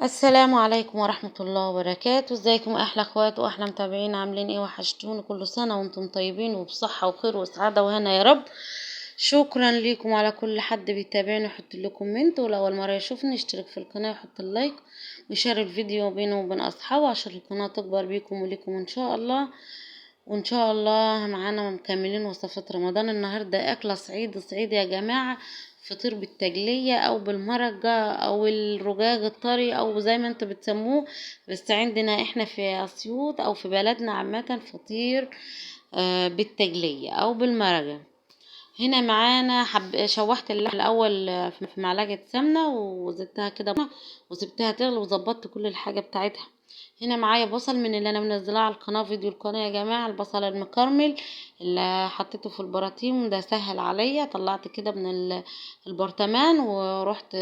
السلام عليكم ورحمة الله وبركاته. ازيكم احلى اخوات واحلى متابعين؟ عاملين ايه؟ وحشتوني. كل سنة وانتم طيبين وبصحة وخير وسعادة وهنا يا رب. شكرا ليكم على كل حد بيتابعني ويحط لي كومنت، ولو اول مرة يشوفني يشترك في القناة ويحط اللايك ويشارك الفيديو بينه وبين اصحابه عشان القناة تكبر بيكم وليكم ان شاء الله. وان شاء الله معانا مكملين وصفات رمضان. النهاردة اكلة صعيدي يا جماعة، فطير بالتجلية او بالمرقة او الرجاج الطري او زي ما انتوا بتسموه، بس عندنا احنا في اسيوط او في بلدنا عامة فطير بالتجلية او بالمرقة. هنا معانا شوحت اللحمة الاول في معلقة سمنة وزدتها كده وسبتها تغلي وظبطت كل الحاجة بتاعتها. هنا معايا بصل من اللي انا منزلاه على القناه، فيديو القناه يا جماعه، البصل المكرمل اللي حطيته في البراطيم ده سهل عليا. طلعت كده من البرطمان ورحت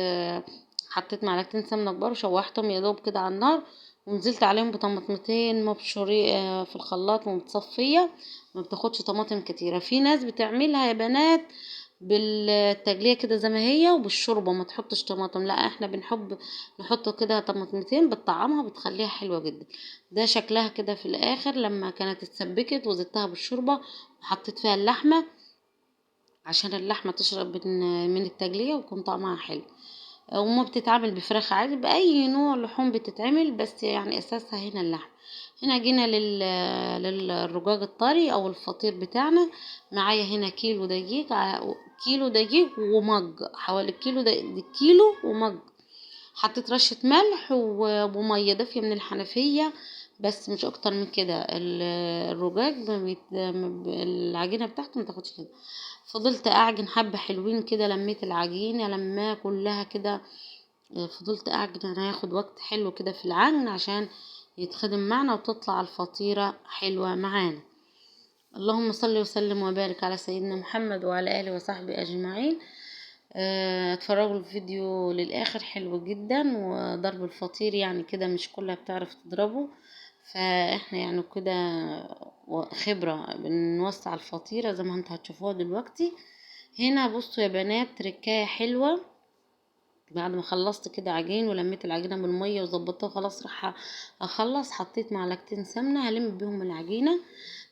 حطيت معلقتين سمنه كبار وشوحتهم يا دوب كده على النار، ونزلت عليهم بطماطمتين مبشورين في الخلاط ومتصفيه. ما بتاخدش طماطم كتيره. في ناس بتعملها يا بنات بالتجليه كده زي ما هي وبالشوربه ما تحطش طماطم، لا احنا بنحب نحط كده طماطمتين بتطعمها بتخليها حلوة جدا. ده شكلها كده في الاخر لما كانت اتسبكت وزدتها بالشوربة وحطيت فيها اللحمة عشان اللحمة تشرب من التجلية ويكون طعمها حلو. وما بتتعمل بفراخ عادي، بأي نوع لحوم بتتعمل، بس يعني أساسها هنا اللحم. هنا جينا للرجاج الطري أو الفطير بتاعنا. معايا هنا كيلو دقيق، كيلو دقيق ومج، حوالي كيلو ومج. حطيت رشة ملح ومية دافية من الحنفية، بس مش اكتر من كده. الرجاج العجينة بتاعته ما تاخدش كده. فضلت اعجن حبة حلوين كده، لميت العجينة لما كلها كده. فضلت اعجن، انا هياخد وقت حلو كده في العجن عشان يتخدم معنا وتطلع الفطيرة حلوة معانا. اللهم صل وسلم وبارك على سيدنا محمد وعلى آله وصحبه أجمعين. اتفرجوا الفيديو للآخر، حلو جدا. وضرب الفطير يعني كده مش كلها بتعرف تضربه، فاحنا يعني كده خبرة بنوسع الفطيرة زي ما انتوا هتشوفوها دلوقتي. هنا بصوا يا بنات تركاية حلوة. بعد ما خلصت كده عجين ولميت العجينة بالمية وظبطتها خلاص، راح اخلص حطيت معلقتين سمنة هلم بيهم العجينة.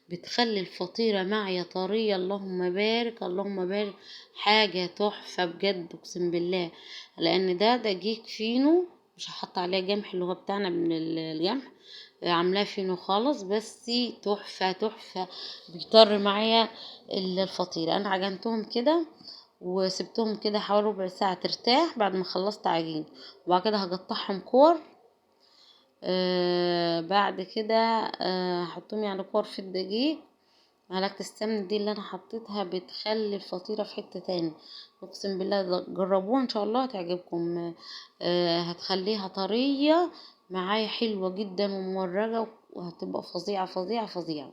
بتخلي الفطيرة معايا طرية، اللهم بارك اللهم بارك، حاجة تحفة بجد اقسم بالله. لان ده دقيق فينو، مش هحط عليه جمح اللي هو بتاعنا من الجمح، عاملاه فينو خالص، بس تحفة بيطر معايا الفطيرة. انا عجنتهم كده وسبتهم كده حوالي ربع ساعة ترتاح بعد ما خلصت عجين، وبعد كده هقطعهم كور. بعد كده هحطهم يعني كور في الدقيق. معلقة السمن دي اللي انا حطيتها بتخلي الفطيرة في حتة تاني، اقسم بالله جربوها ان شاء الله هتعجبكم. هتخليها طرية معايا حلوة جدا ومورجة، وهتبقى فظيعة.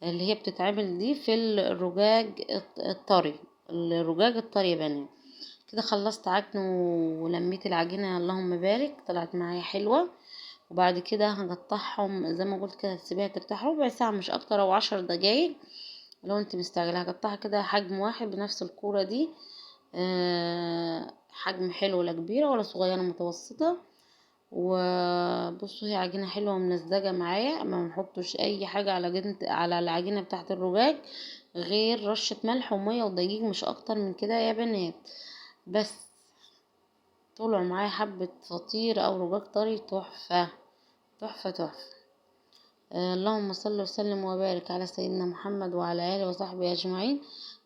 اللي هي بتتعمل دي في الرجاج الطري يا بنات. كده خلصت عجن ولميت العجينة، اللهم بارك طلعت معايا حلوة. وبعد كده هقطعهم زي ما قلت كده، تسيبيها ترتاح ربع ساعة مش اكتر او 10 دقايق. لو انت مستعجله هقطعها كده حجم واحد بنفس الكورة دي. حجم حلو، لا كبيرة ولا صغيرة، متوسطة. وبصوا هي عجينة حلوة وملزجة معايا، ما نحطش اي حاجة على العجينة بتاعت الرجاج غير رشة ملح ومية ودقيق، مش اكتر من كده يا بنات. بس طلعوا معايا حبة فطير او رجاج طري تحفة. اللهم صل وسلم وبارك على سيدنا محمد وعلى آله وصحبه أجمعين.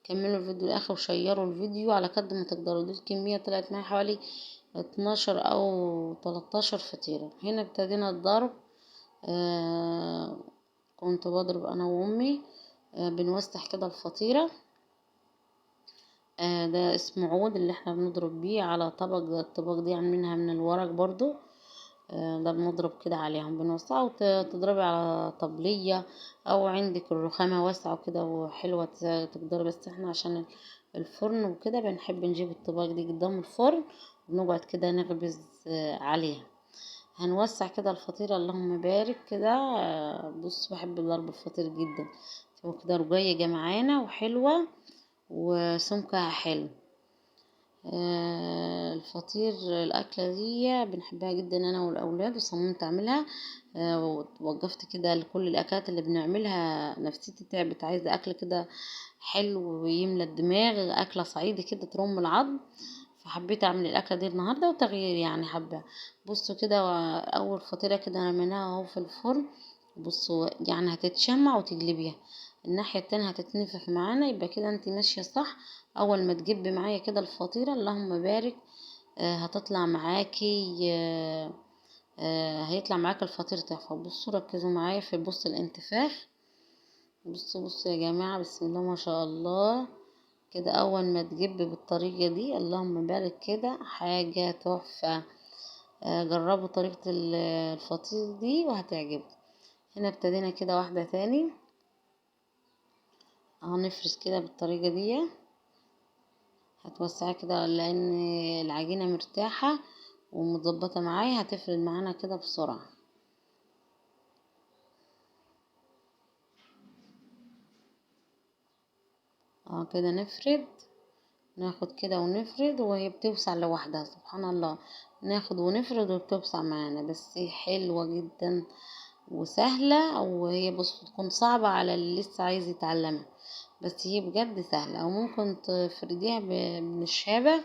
كملوا الفيديو الآخر وشيروا الفيديو على قد ما تقدروا. دي الكمية طلعت معايا حوالي 12 أو 13 فطيرة. هنا ابتدينا الضرب. كنت بضرب أنا وأمي. بنوسح كده الفطيرة. ده اسمه عود اللي احنا بنضرب بيه على طبق. الطبق دي عاملينها من الورق برضو. ده بنضرب كده عليهم بنوسعه، وتضربي على طبلية او عندك الرخامة واسعة كده وحلوة تقدري. بس احنا عشان الفرن وكده بنحب نجيب الطباق دي قدام الفرن ونقعد كده نخبز عليها. هنوسع كده الفطيرة، اللهم بارك كده. بص بحب ضرب الفطير جدا، تبقى كده رقيقة معانا وحلوة وسمكها حلو. الفطير الأكلة دي بنحبها جدا أنا والأولاد، وصممت أعملها. ووقفت كده لكل الأكلات اللي بنعملها، نفسيتي تعبت، عايزة أكل كده حلو ويملى الدماغ، أكلة صعيدي كده ترم العظم. فحبيت أعمل الأكلة دي النهاردة وتغيير يعني حبة. بصوا كده، أول فطيرة كده رميناها اهو في الفرن. بصوا يعني هتتشمع وتجلبيها، الناحية التانية هتتنفخ معانا، يبقى كده انت ماشية صح. اول ما تجيب معايا كده الفطيرة اللهم بارك، هتطلع معاكي، هيطلع معاك الفطير تحفة. بصوا ركزوا معايا في بص الانتفاخ. بصوا يا جماعة، بسم الله ما شاء الله. كده اول ما تجيب بالطريقة دي اللهم بارك كده حاجة تحفة. جربوا طريقة الفطير دي وهتعجبكم. هنا ابتدينا كده واحدة تاني، هنفرش كده بالطريقة دي. هتوسعي كده لان العجينة مرتاحة ومتظبطة معايا، هتفرد معانا كده بسرعة. كده نفرد، ناخد كده ونفرد وهي بتوسع لوحدها سبحان الله. ناخد ونفرد وبتوسع معانا، بس حلوة جدا وسهلة. وهي بص تكون صعبة على اللي لسه عايز يتعلمها، بس هي بجد سهلة. او ممكن تفرديها بالشابة،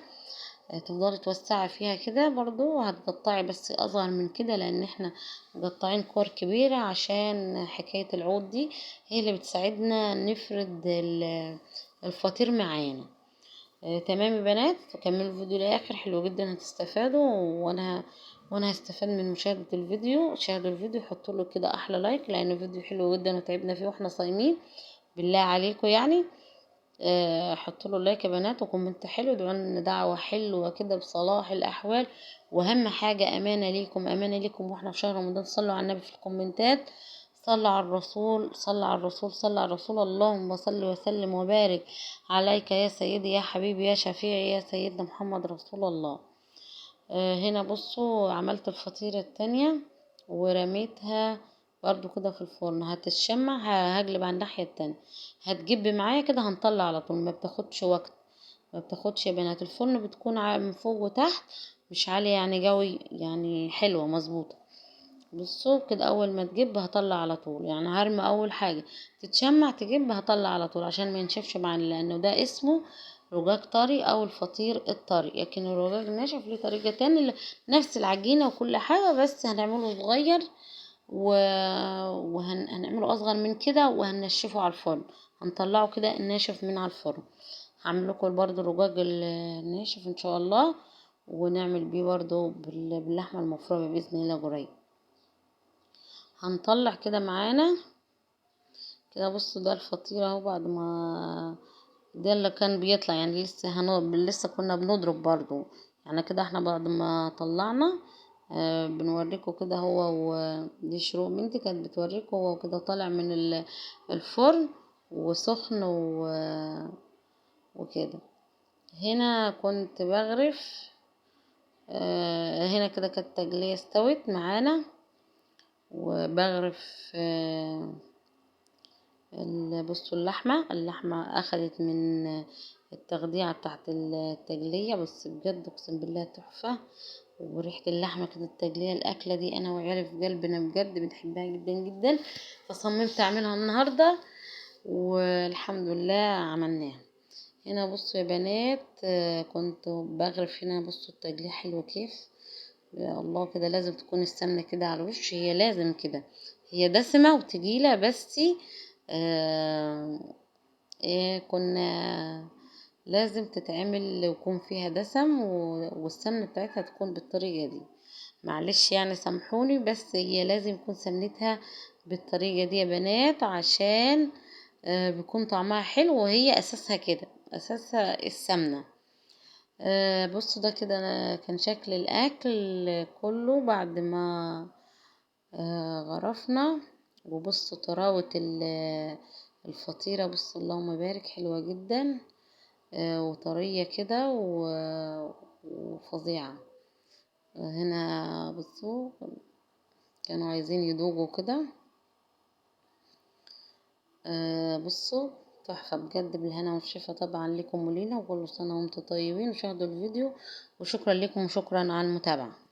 تفضلي توسعي فيها كده برضو. هتقطعي بس اصغر من كده لان احنا مقطعين كور كبيرة عشان حكاية العود دي، هي اللي بتساعدنا نفرد الفطير معانا. تمام يا بنات، كملوا الفيديو للاخر، حلو جدا هتستفادوا. وانا هستفاد من مشاهدة الفيديو. شاهدوا الفيديو، حطوا له كده احلى لايك لانه فيديو حلو جدا وتعبنا فيه واحنا صايمين، بالله عليكم يعني. حطوا له لايك يا بنات وكومنت حلو، ادعوا لنا دعوه حلوه كده بصلاح الاحوال. واهم حاجه امانه ليكم، امانه ليكم واحنا في شهر رمضان. صلوا على النبي في الكومنتات، صلوا على الرسول، صلوا على الرسول، صلوا على الرسول. اللهم صل وسلم وبارك عليك يا سيدي يا حبيبي يا شفيعي يا سيدنا محمد رسول الله. هنا بصوا عملت الفطيرة التانية ورميتها برضو كده في الفرن، هتتشمع. هقلب على الناحية التانية، هتجيب معايا كده، هنطلع على طول، ما بتاخدش وقت، ما بتاخدش يا بنات. الفرن بتكون من فوق وتحت، مش عالية يعني قوي، يعني حلوة مظبوطة. بصوا كده اول ما تجيب هطلع على طول، يعني هرمي اول حاجة تتشمع تجيب هطلع على طول عشان ما ينشفش معانا، لانه ده اسمه رقاق طري او الفطير الطري. لكن الرقاق الناشف ليه طريقة تاني، نفس العجينة وكل حاجة، بس هنعمله صغير وهنعمله اصغر من كده وهننشفه على الفرن. هنطلعه كده الناشف من على الفرن. هعمل لكم برضو الرقاق الناشف ان شاء الله، ونعمل بيه برضو باللحمة المفرومة بإذن الله قريب. هنطلع كده معانا كده. بصوا ده الفطيرة اهو، بعد ما ده اللي كان بيطلع يعني لسه كنا بنضرب برضو يعني كده. احنا بعد ما طلعنا بنوريكم كده هو، ودي شروق بنتي كانت بتوريكم هو كده طالع من الفرن وسخن وكده. هنا كنت بغرف، هنا كده كانت التجلية استوت معانا وبغرف. بصوا اللحمة أخدت من التخديعة بتاعت التجلية، بس بجد أقسم بالله تحفة. وريحة اللحمة كده التجلية، الأكلة دي أنا وعيالي في قلبنا بجد بنحبها جدا جدا، فصممت أعملها النهاردة والحمد لله عملناها. هنا بصوا يا بنات، كنت بغرف هنا. بصوا التجلية حلوة كيف، يا الله. كده لازم تكون السمنة كده على الوش، هي لازم كده، هي دسمة وتقيلة بس آه إيه كنا لازم تتعمل ويكون فيها دسم والسمنة بتاعتها تكون بالطريقة دي. معلش يعني سامحوني، بس هي لازم يكون سمنتها بالطريقة دي يا بنات عشان بيكون طعمها حلو، وهي أساسها كده، أساسها السمنة. بصوا ده كده كان شكل الأكل كله بعد ما غرفنا. وبصوا طراوة الفطيرة، بصوا اللهم بارك، حلوة جدا وطرية كده وفظيعة. هنا بصوا كانوا عايزين يدوقوا كده. بصوا تحفة بجد، بالهنا والشفا طبعا لكم ولينا، وكل سنة وانتم طيبين، وشاهدوا الفيديو، وشكرا لكم وشكرا على المتابعة.